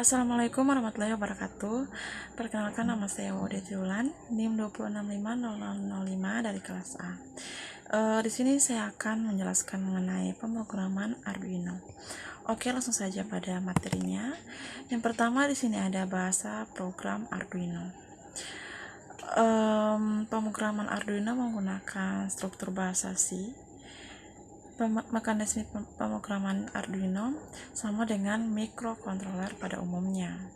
Assalamualaikum warahmatullahi wabarakatuh. Perkenalkan, nama saya Waudia Triulan, NIM 2650005 dari kelas A. Di sini saya akan menjelaskan mengenai pemrograman Arduino. Oke, langsung saja pada materinya. Yang pertama di sini ada bahasa program Arduino. Pemrograman Arduino menggunakan struktur bahasa C. Mekanisme pemrograman Arduino sama dengan microcontroller pada umumnya.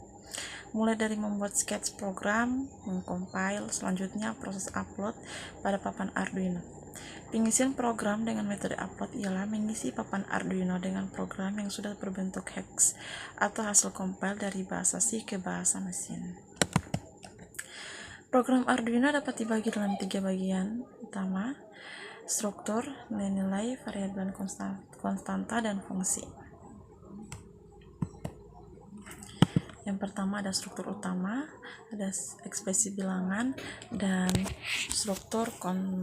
Mulai dari membuat sketch program, mengcompile, selanjutnya proses upload pada papan Arduino. Pengisian program dengan metode upload ialah mengisi papan Arduino dengan program yang sudah berbentuk hex atau hasil compile dari bahasa C ke bahasa mesin. Program Arduino dapat dibagi dalam 3 bagian utama: struktur, nilai-nilai, variabel konstanta, dan fungsi. Yang pertama ada struktur utama, ada ekspresi bilangan, dan struktur kontrol.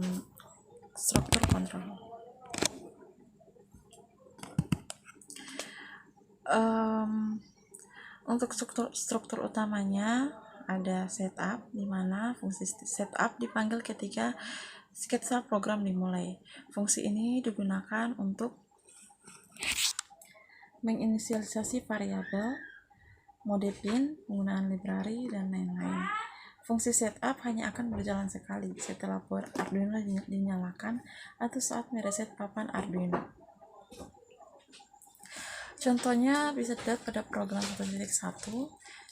Untuk struktur utamanya ada setup, di mana fungsi setup dipanggil ketika sketsa program dimulai. Fungsi ini digunakan untuk menginisialisasi variabel, mode pin, penggunaan library, dan lain-lain. Fungsi setup hanya akan berjalan sekali setelah board Arduino dinyalakan atau saat mereset papan Arduino. Contohnya bisa dilihat pada program 1.1.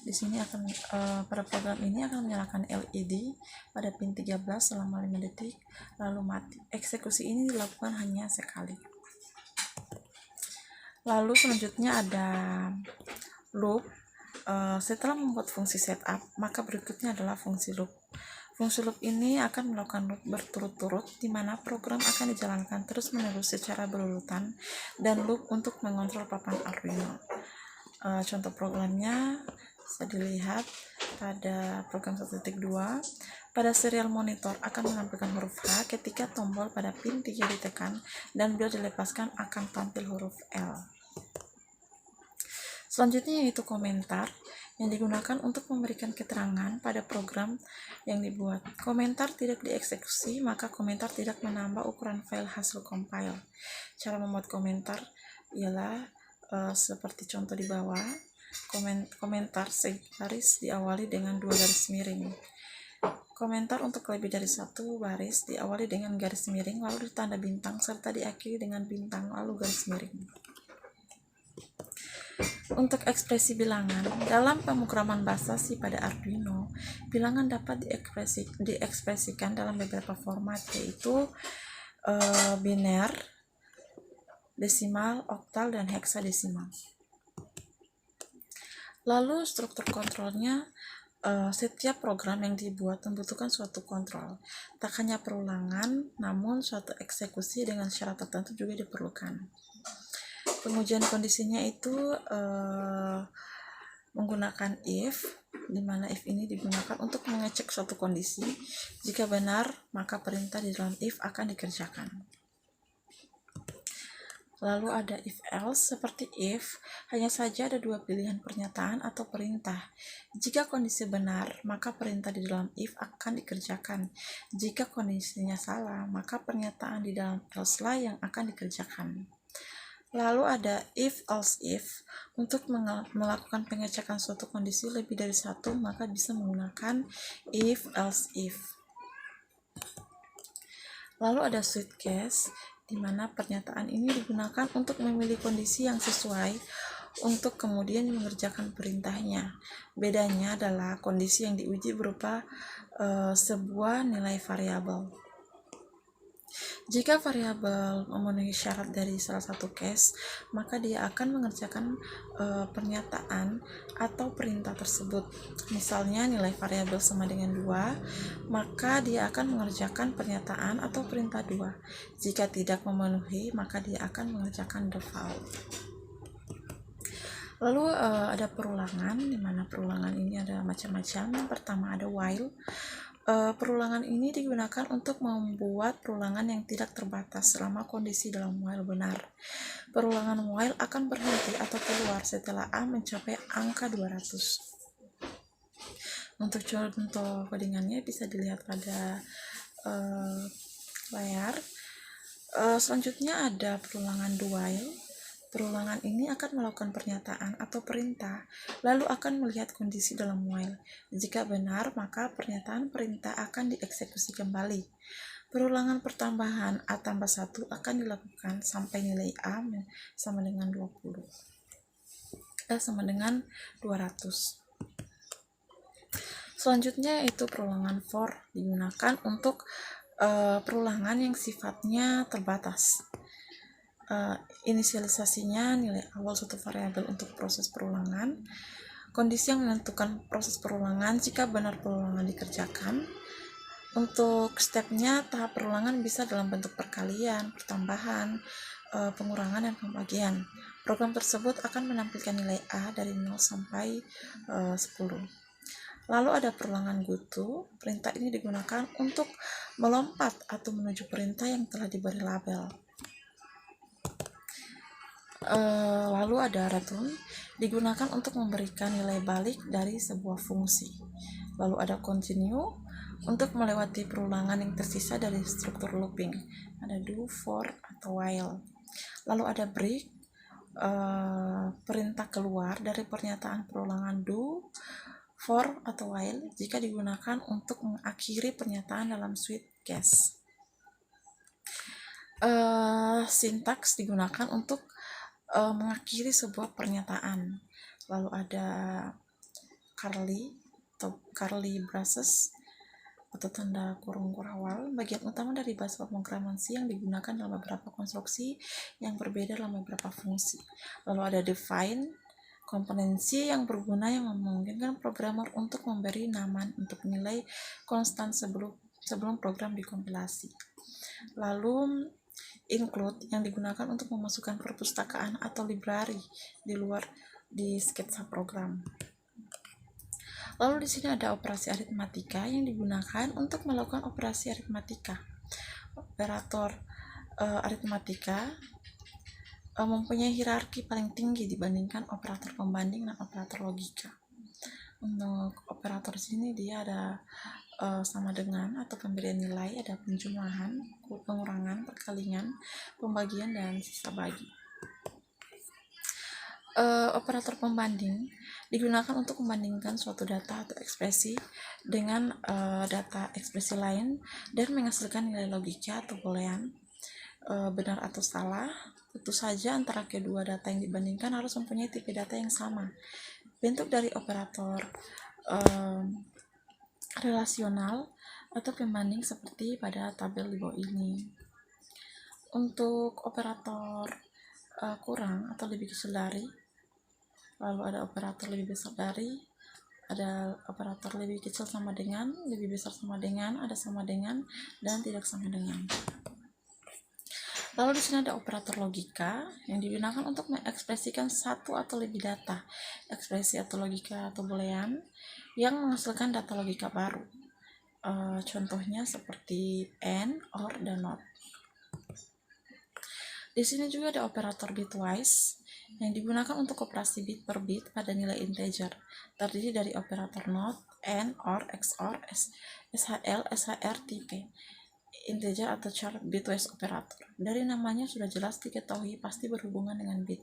Di sini akan pada program ini akan menyalakan LED pada pin 13 selama 5 detik lalu mati. Eksekusi ini dilakukan hanya sekali. Lalu selanjutnya ada loop. Setelah membuat fungsi setup, maka berikutnya adalah fungsi loop. Fungsi loop ini akan melakukan loop berturut-turut, di mana program akan dijalankan terus-menerus secara berurutan, dan loop untuk mengontrol papan Arduino. Contoh programnya bisa dilihat pada program 1.2. Pada serial monitor akan menampilkan huruf H ketika tombol pada pin 3 ditekan, dan bila dilepaskan akan tampil huruf L. Selanjutnya yaitu komentar, yang digunakan untuk memberikan keterangan pada program yang dibuat. Komentar tidak dieksekusi, maka komentar tidak menambah ukuran file hasil compile. Cara membuat komentar ialah seperti contoh di bawah. Komentar segaris diawali dengan 2 garis miring. Komentar untuk lebih dari 1 baris diawali dengan garis miring, lalu ditanda bintang, serta diakhiri dengan bintang, lalu garis miring. Untuk ekspresi bilangan, dalam pemrograman bahasa C pada Arduino, bilangan dapat diekspresikan dalam beberapa format, yaitu biner, desimal, oktal, dan heksadesimal. Lalu struktur kontrolnya, setiap program yang dibuat membutuhkan suatu kontrol. Tak hanya perulangan, namun suatu eksekusi dengan syarat tertentu juga diperlukan. Pengujian kondisinya itu menggunakan if, di mana if ini digunakan untuk mengecek suatu kondisi. Jika benar, maka perintah di dalam if akan dikerjakan. Lalu ada if else. Seperti if, hanya saja ada 2 pilihan pernyataan atau perintah. Jika kondisi benar, maka perintah di dalam if akan dikerjakan. Jika kondisinya salah, maka pernyataan di dalam else lah yang akan dikerjakan. Lalu ada if else if. Untuk melakukan pengecekan suatu kondisi lebih dari 1, maka bisa menggunakan if else if. Lalu ada switch case, di mana pernyataan ini digunakan untuk memilih kondisi yang sesuai untuk kemudian mengerjakan perintahnya. Bedanya adalah kondisi yang diuji berupa sebuah nilai variabel. Jika variabel memenuhi syarat dari salah satu case, maka dia akan mengerjakan pernyataan atau perintah tersebut. Misalnya nilai variabel sama dengan 2, maka dia akan mengerjakan pernyataan atau perintah 2. Jika tidak memenuhi, maka dia akan mengerjakan default. Lalu ada perulangan, di mana perulangan ini ada macam-macam. Yang pertama ada while. Perulangan ini digunakan untuk membuat perulangan yang tidak terbatas selama kondisi dalam while benar. Perulangan while akan berhenti atau keluar setelah A mencapai angka 200. Untuk contoh codingannya bisa dilihat pada layar. Selanjutnya ada perulangan do while. Perulangan ini akan melakukan pernyataan atau perintah, lalu akan melihat kondisi dalam while. Jika benar, maka pernyataan perintah akan dieksekusi kembali. Perulangan pertambahan A tambah 1 akan dilakukan sampai nilai A sama dengan 20. Sama dengan 200. Selanjutnya itu perulangan for, digunakan untuk perulangan yang sifatnya terbatas. Inisialisasinya nilai awal suatu variabel untuk proses perulangan, kondisi yang menentukan proses perulangan jika benar perulangan dikerjakan. Untuk stepnya, tahap perulangan bisa dalam bentuk perkalian, pertambahan, pengurangan, dan pembagian. Program tersebut akan menampilkan nilai A dari 0 sampai 10. Lalu ada perulangan goto. Perintah ini digunakan untuk melompat atau menuju perintah yang telah diberi label. Lalu ada return, digunakan untuk memberikan nilai balik dari sebuah fungsi. Lalu ada continue, untuk melewati perulangan yang tersisa dari struktur looping. Ada do, for, atau while. Lalu ada break, perintah keluar dari pernyataan perulangan do, for, atau while jika digunakan untuk mengakhiri pernyataan dalam switch case. Sintaks digunakan untuk mengakhiri sebuah pernyataan. Lalu ada curly atau curly braces atau tanda kurung kurawal, bagian utama dari bahasa pemrograman C yang digunakan dalam beberapa konstruksi yang berbeda dalam beberapa fungsi. Lalu ada define, komponensi yang berguna yang memungkinkan programmer untuk memberi nama untuk nilai konstan sebelum program dikompilasi. Lalu include, yang digunakan untuk memasukkan perpustakaan atau library di sketsa program. Lalu di sini ada operasi aritmatika yang digunakan untuk melakukan operasi aritmatika. Operator aritmatika mempunyai hierarki paling tinggi dibandingkan operator pembanding dan operator logika. Untuk operator sini dia ada sama dengan atau pemberian nilai, ada penjumlahan, pengurangan, perkalian, pembagian, dan sisa bagi. Operator pembanding digunakan untuk membandingkan suatu data atau ekspresi dengan data ekspresi lain dan menghasilkan nilai logika atau boolean, benar atau salah. Tentu saja antara kedua data yang dibandingkan harus mempunyai tipe data yang sama. Bentuk dari operator relasional atau pembanding seperti pada tabel di bawah ini. Untuk operator kurang atau lebih kecil dari, lalu ada operator lebih besar dari, ada operator lebih kecil sama dengan, lebih besar sama dengan, ada sama dengan, dan tidak sama dengan. Lalu di sini ada operator logika yang digunakan untuk mengekspresikan satu atau lebih data, ekspresi atau logika atau boolean yang menghasilkan data logika baru. Contohnya seperti and, or, dan not. Di sini juga ada operator bitwise yang digunakan untuk operasi bit per bit pada nilai integer, terdiri dari operator not, and, or, xor, shl, shr, tipe. Integer atau char bitwise operator. Dari namanya sudah jelas diketahui pasti berhubungan dengan bit.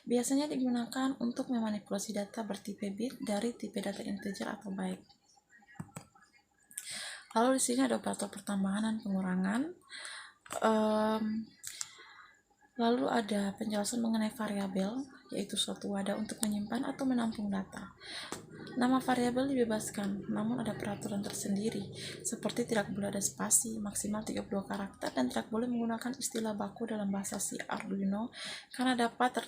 Biasanya digunakan untuk memanipulasi data bertipe bit dari tipe data integer atau byte. Lalu di sini ada operator pertambahan dan pengurangan. Lalu ada penjelasan mengenai variabel, yaitu suatu wadah untuk menyimpan atau menampung data. Nama variabel dibebaskan, namun ada peraturan tersendiri, seperti tidak boleh ada spasi, maksimal 32 karakter, dan tidak boleh menggunakan istilah baku dalam bahasa C Arduino karena dapat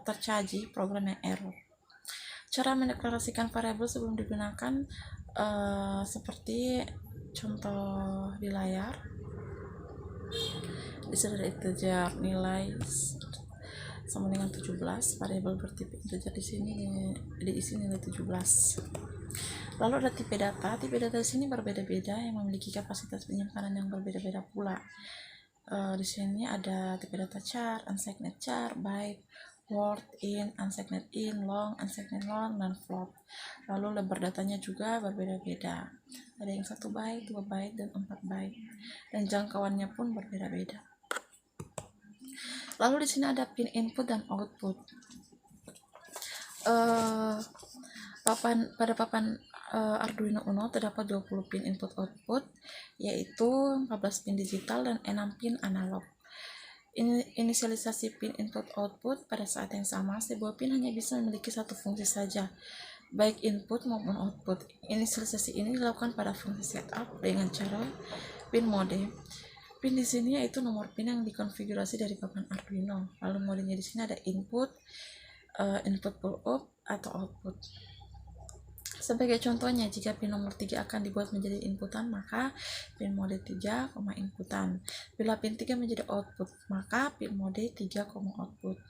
tercaji program yang error. Cara mendeklarasikan variabel sebelum digunakan seperti contoh di layar. Di sini ada integer nilai sama dengan 17, variabel bertipe integer di sini diisi nilai 17. Lalu ada tipe data. Tipe data di sini berbeda-beda yang memiliki kapasitas penyimpanan yang berbeda-beda pula. Di sini ada tipe data char, unsigned char, byte, word, int, unsigned int, long, unsigned long, dan float. Lalu lebar datanya juga berbeda-beda. Ada yang 1 byte, 2 byte, dan 4 byte. Dan jangkauannya pun berbeda-beda. Lalu di sini ada pin input dan output. Pada papan Arduino Uno terdapat 20 pin input output, yaitu 14 pin digital dan 6 pin analog. Inisialisasi pin input output pada saat yang sama, sebuah pin hanya bisa memiliki satu fungsi saja, baik input maupun output. Inisialisasi ini dilakukan pada fungsi setup dengan cara pin mode. Pin di sini yaitu nomor pin yang dikonfigurasi dari papan Arduino. Lalu modenya di sini ada input, input pull up atau output. Sebagai contohnya, jika pin nomor 3 akan dibuat menjadi inputan, maka pin mode 3, inputan. Bila pin 3 menjadi output, maka pin mode 3, output.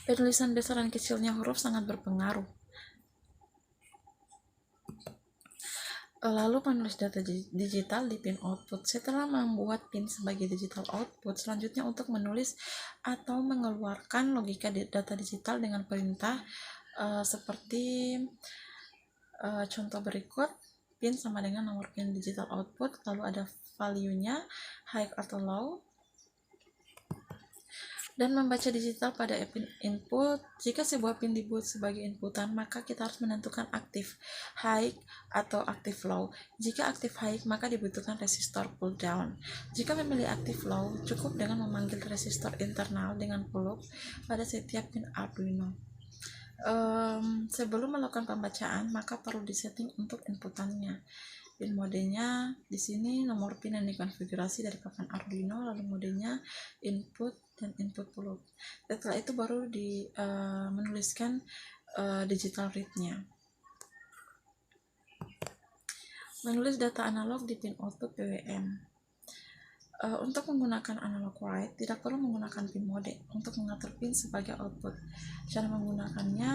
Penulisan besar dan kecilnya huruf sangat berpengaruh. Lalu menulis data digital di pin output. Setelah membuat pin sebagai digital output, selanjutnya untuk menulis atau mengeluarkan logika data digital dengan perintah seperti contoh berikut. Pin sama dengan nomor pin digital output, lalu ada value-nya, high atau low, dan membaca digital pada pin input. Jika sebuah pin dibuat sebagai inputan, maka kita harus menentukan aktif high atau aktif low. Jika aktif high, maka dibutuhkan resistor pull down. Jika memilih aktif low, cukup dengan memanggil resistor internal dengan pull up pada setiap pin Arduino. Sebelum melakukan pembacaan, maka perlu disetting untuk inputannya. Pin modenya di sini nomor pin yang dikonfigurasi dari papan Arduino, lalu modenya input dan input pull up. Setelah itu baru menuliskan digital read-nya. Menulis data analog di pin output PWM. Untuk menggunakan analog write, tidak perlu menggunakan pin mode untuk mengatur pin sebagai output. Cara menggunakannya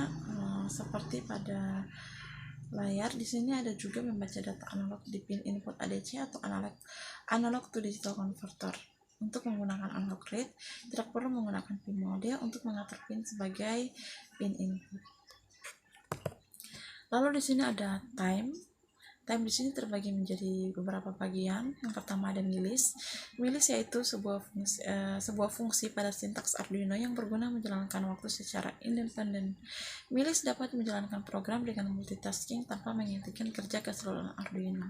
seperti pada layar. Di sini ada juga membaca data analog di pin input ADC atau analog to digital converter. Untuk menggunakan analog read, tidak perlu menggunakan pin mode untuk mengatur pin sebagai pin input. Lalu di sini ada time. Time di sini terbagi menjadi beberapa bagian. Yang pertama ada milis. Milis yaitu sebuah fungsi pada sintaks Arduino yang berguna menjalankan waktu secara independen. Milis dapat menjalankan program dengan multitasking tanpa menghentikan kerja keseluruhan Arduino.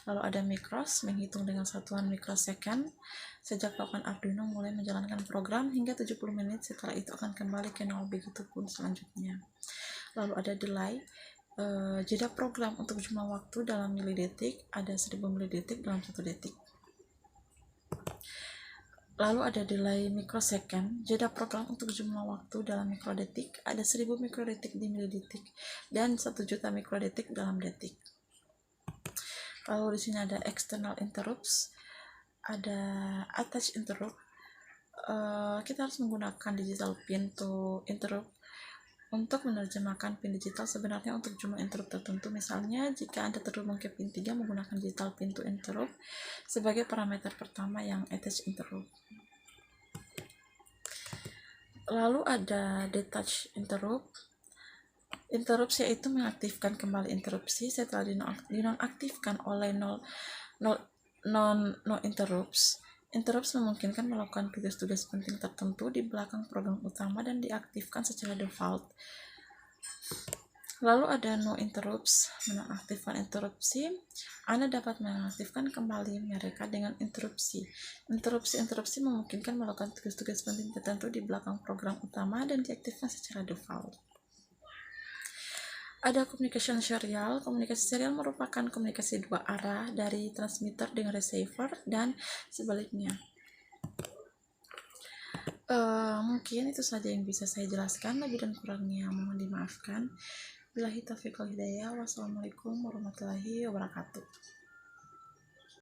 Lalu ada mikros, menghitung dengan satuan mikrosecond. Sejak papan Arduino mulai menjalankan program hingga 70 menit setelah itu akan kembali ke 0, begitupun selanjutnya. Lalu ada delay. Jeda program untuk jumlah waktu dalam milidetik, ada 1000 milidetik dalam 1 detik. Lalu ada delay mikrosecond. Jeda program untuk jumlah waktu dalam mikrodetik, ada 1000 mikrodetik di milidetik dan 1 juta mikrodetik dalam detik. Lalu di sini ada external interrupts, ada attach interrupt. Kita harus menggunakan digital pin to interrupt untuk menerjemahkan pin digital sebenarnya untuk jumlah interrupt tertentu. Misalnya, jika Anda terhubung ke pin 3, menggunakan digital pin to interrupt sebagai parameter pertama yang attach interrupt. Lalu ada detach interrupt. Interrupts yaitu mengaktifkan kembali interupsi setelah dinonaktifkan oleh no interrupts. Interrupts memungkinkan melakukan tugas-tugas penting tertentu di belakang program utama dan diaktifkan secara default. Lalu ada no interrupts, menonaktifkan interupsi. Anda dapat mengaktifkan kembali mereka dengan interupsi. Interupsi memungkinkan melakukan tugas-tugas penting tertentu di belakang program utama dan diaktifkan secara default. Ada communication serial. Komunikasi serial merupakan komunikasi dua arah dari transmitter dengan receiver dan sebaliknya. Mungkin itu saja yang bisa saya jelaskan. Lebih dan kurangnya mohon dimaafkan. Billahi taufiq wal hidayah. Wassalamualaikum warahmatullahi wabarakatuh.